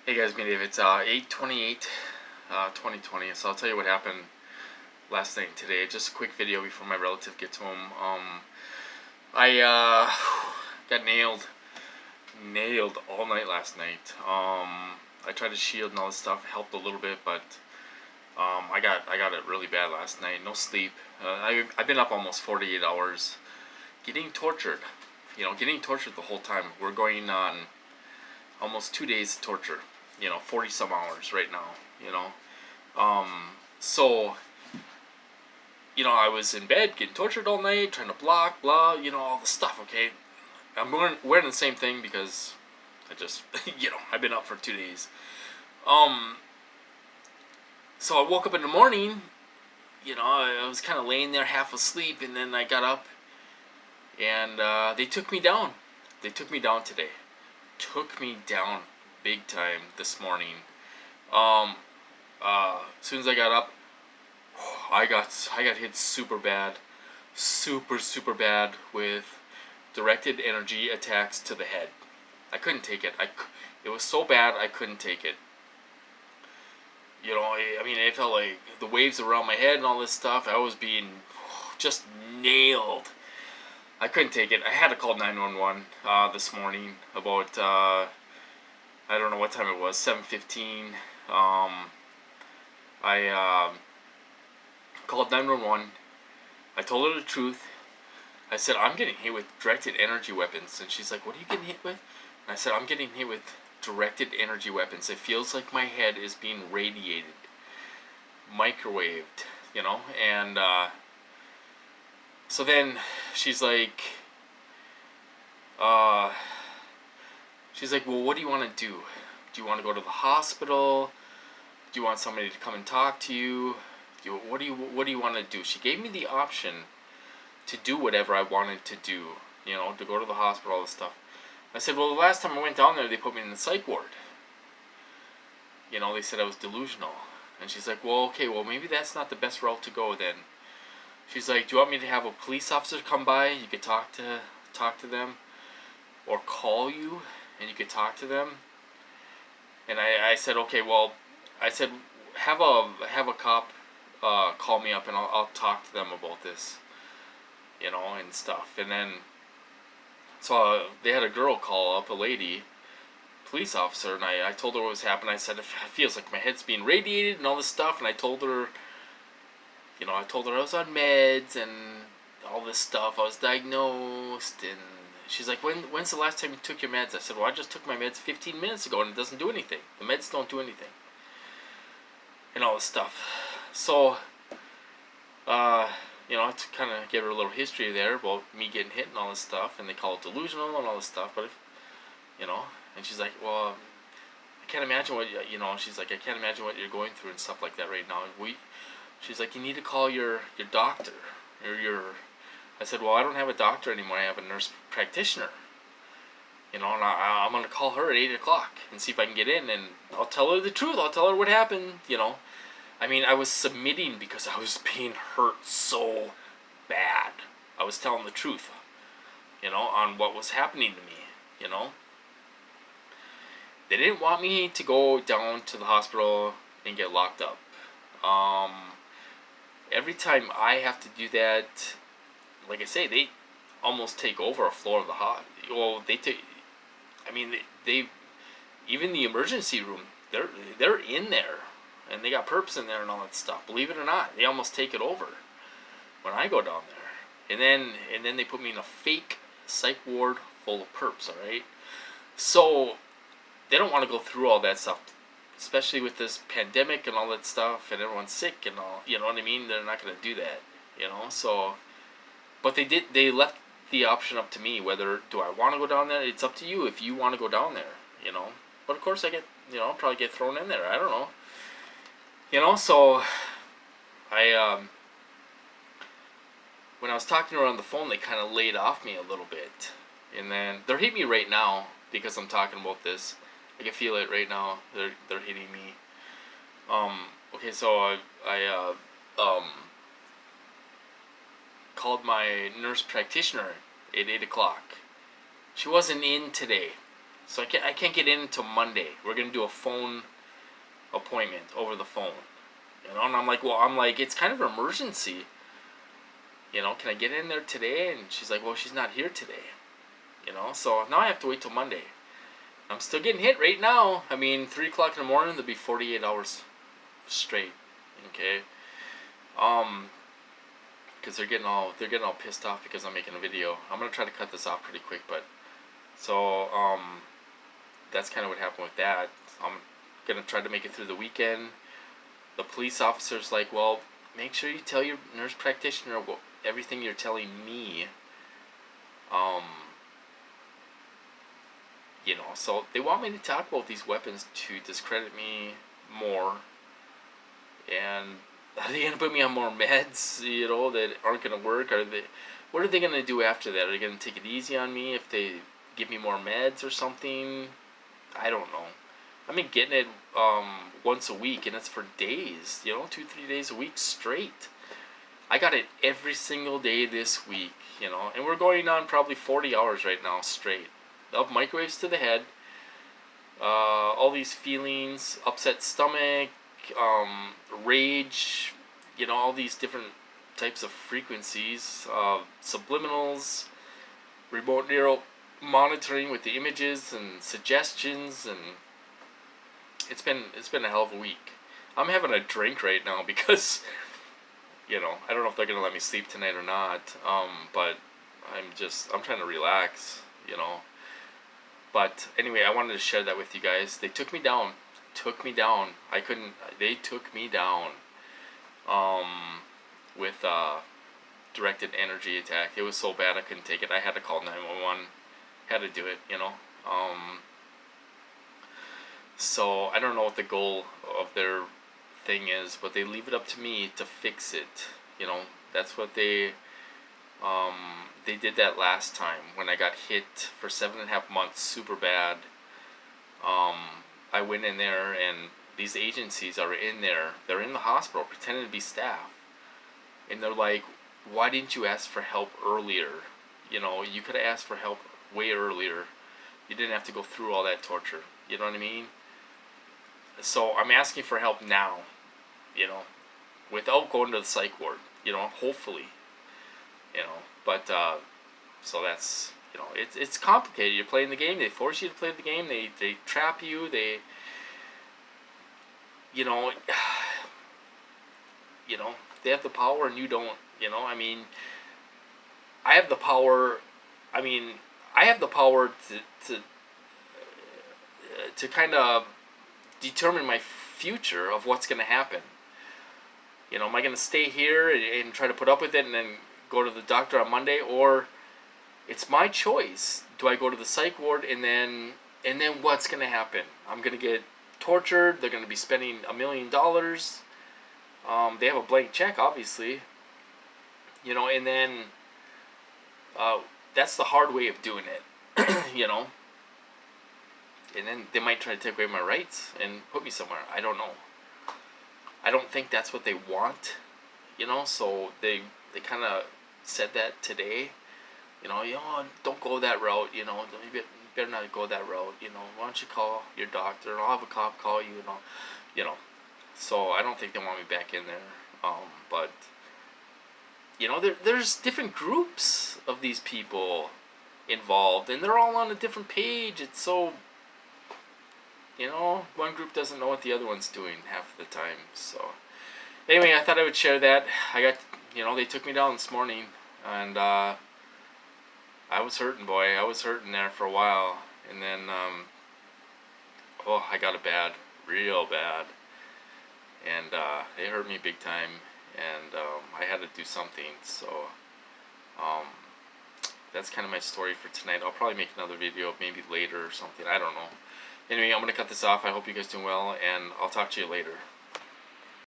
Hey guys, me Dave. It's 8/28, 2020. So I'll tell you what happened last night and today. Just a quick video before my relative gets home. I got nailed all night last night. I tried to shield and all this stuff, helped a little bit, but I got it really bad last night. No sleep. I've been up almost 48 hours, getting tortured. Getting tortured the whole time. We're going on almost 2 days of torture. 40 some hours right now. So I was in bed getting tortured all night, trying to block, blah, all the stuff. Okay, I'm wearing the same thing because I just, I've been up for 2 days. So I woke up in the morning. I was kind of laying there half asleep, and then I got up, and they took me down. They took me down today. Took me down big time this morning. As soon as I got up, I got hit super bad, super bad with directed energy attacks to the head. I couldn't take it. It was so bad I couldn't take it. It felt like the waves around my head and all this stuff. I was being just nailed. I couldn't take it. I had to call 911 this morning about I don't know what time it was, 7:15. I called 911. I told her the truth. I said, I'm getting hit with directed energy weapons. And she's like, what are you getting hit with? And I said, I'm getting hit with directed energy weapons. It feels like my head is being radiated, microwaved, And so then she's like, well, what do you want to do? Do you want to go to the hospital? Do you want somebody to come and talk to you? What do you want to do? She gave me the option to do whatever I wanted to do, to go to the hospital, all this stuff. I said, well, the last time I went down there, they put me in the psych ward. They said I was delusional. And she's like, well, okay, well, maybe that's not the best route to go then. She's like, do you want me to have a police officer come by? You could talk to them, or call you, and you could talk to them. And I said, okay, well, I said, have a cop call me up, and I'll talk to them about this, and stuff. And then, so they had a girl call up, a lady, police officer, and I told her what was happening. I said, it feels like my head's being radiated and all this stuff, and I told her, I was on meds and all this stuff. I was diagnosed, and she's like, when's the last time you took your meds? I said, well, I just took my meds 15 minutes ago, and it doesn't do anything. The meds don't do anything. And all this stuff. So, to kind of give her a little history there about me getting hit and all this stuff, and they call it delusional and all this stuff, but and she's like, well, I can't imagine what, she's like, I can't imagine what you're going through and stuff like that right now. She's like, you need to call your doctor, I said, well, I don't have a doctor anymore, I have a nurse practitioner, and I'm going to call her at 8 o'clock and see if I can get in, and I'll tell her the truth, I'll tell her what happened, I was submitting because I was being hurt so bad. I was telling the truth, on what was happening to me, They didn't want me to go down to the hospital and get locked up. Every time I have to do that, like I say, they almost take over a floor of the hospital. Well, they even the emergency room, they're in there, and they got perps in there and all that stuff. Believe it or not, they almost take it over when I go down there. And then they put me in a fake psych ward full of perps. All right, so they don't want to go through all that stuff, especially with this pandemic and all that stuff, and everyone's sick and all. You know what I mean? They're not going to do that. So, but they left the option up to me whether do I want to go down there. It's up to you if you want to go down there. But of course I get, I'll probably get thrown in there. I don't know. So I when I was talking to her on the phone, they kind of laid off me a little bit, and then they're hitting me right now because I'm talking about this. I can feel it right now. They're hitting me. Okay, so I called my nurse practitioner at 8 o'clock. She wasn't in today. So I can't get in until Monday. We're gonna do a phone appointment over the phone. And I'm like, well, it's kind of an emergency. Can I get in there today? And she's like, well, she's not here today. So now I have to wait till Monday. I'm still getting hit right now. 3 o'clock in the morning, there'll be 48 hours straight. Okay. Because they're getting all pissed off because I'm making a video. I'm gonna try to cut this off pretty quick, but so that's kind of what happened with that. I'm gonna try to make it through the weekend. The police officer's like, well, make sure you tell your nurse practitioner everything you're telling me. So they want me to talk about these weapons to discredit me more, and are they gonna put me on more meds, that aren't gonna work? What are they gonna do after that? Are they gonna take it easy on me if they give me more meds or something? I don't know. I've been getting it once a week, and it's for days, 2-3 days a week straight. I got it every single day this week, and we're going on probably 40 hours right now straight of microwaves to the head, all these feelings, upset stomach, rage, all these different types of frequencies, subliminals, remote neural monitoring with the images and suggestions, and it's been a hell of a week. I'm having a drink right now because I don't know if they're gonna let me sleep tonight or not, but I'm trying to relax, but anyway, I wanted to share that with you guys. They took me down. They took me down with directed energy attack. It was so bad I couldn't take it. I had to call 911. Had to do it, So I don't know what the goal of their thing is, but they leave it up to me to fix it. That's what they did that last time when I got hit for 7.5 months, super bad. I went in there, and these agencies are in there. They're in the hospital pretending to be staff, and they're like, "Why didn't you ask for help earlier? You could have asked for help way earlier. You didn't have to go through all that torture." You know what I mean? So I'm asking for help now, without going to the psych ward, hopefully, but so that's, it's complicated. You're playing the game. They force you to play the game. They trap you. They they have the power and you don't. I have the power. I have the power to kind of determine my future of what's going to happen. Am I going to stay here and try to put up with it and then go to the doctor on Monday, or it's my choice? Do I go to the psych ward and then what's going to happen? I'm going to get tortured. They're going to be spending $1 million. They have a blank check, obviously. And then that's the hard way of doing it. And then they might try to take away my rights and put me somewhere. I don't know. I don't think that's what they want, so they kind of said that today, don't go that route, you better not go that route, why don't you call your doctor, and I'll have a cop call you, so I don't think they want me back in there, but, there's different groups of these people involved, and they're all on a different page. It's so, one group doesn't know what the other one's doing half the time. So anyway, I thought I would share that. I got, they took me down this morning, and I was hurting, boy. I was hurting there for a while, and then I got it bad, real bad, and it hurt me big time, and I had to do something. So that's kind of my story for tonight. I'll probably make another video maybe later or something. I don't know. Anyway, I'm going to cut this off. I hope you guys doing well, and I'll talk to you later.